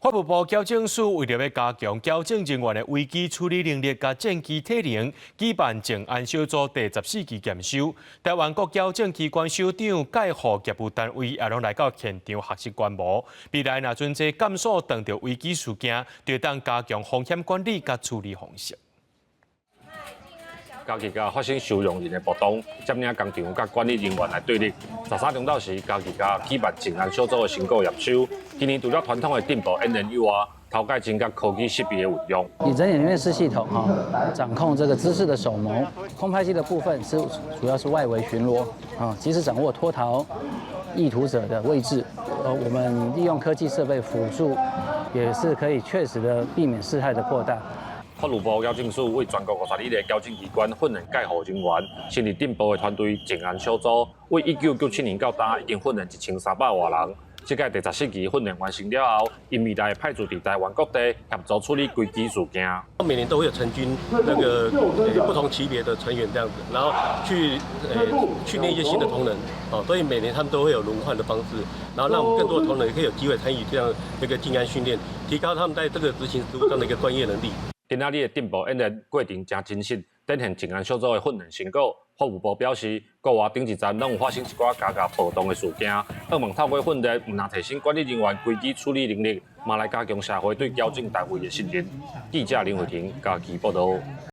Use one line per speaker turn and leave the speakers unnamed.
法务部矫正署为了要加强矫正人员的危机处理能力甲战机体能，举办静安小组第14期检修。台湾国矫正机关首长介护业务单位也拢来到现场学习观摩。未来若准这减速碰到危机事件，就当加强风险管理甲处理方式。
家己甲发生受用人的波动，占领工厂甲管理人员来对立。13中昼时，家己甲举办静安小组的成果验收。今年除了传统的电波演练以外，头盖增加科技设备的运用。
以人眼辨识系统掌控这个姿势的手谋，空拍机的部分是主要是外围巡逻及时掌握脱逃意图者的位置。我们利用科技设备辅助，也是可以确实的避免事态的扩大。
法务部矫正署为全国52个矫正机关训练介护人员，成立电波的团队静安小组，为1997年到今已经训练1300多人。这届第14期训练完成了后，因未来派驻伫台湾各地协助处理危机事件。
每年都会有成军不同级别的成员这样子，然后去训练一些新的同仁所以每年他们都会有轮换的方式，然后让我们更多的同仁可以有机会参与这样一个静安训练，提高他们在这个执行职务上的一个专业能力。
今仔日的电波演练过程真真实，展现静安小组的训练成果。法务部表示，国外顶一站拢有发生一寡加暴动的事件，希望透过训练，唔但提升管理人员危机处理能力，嘛来加强社会对矫正单位的信任。记者林慧婷，家己报道。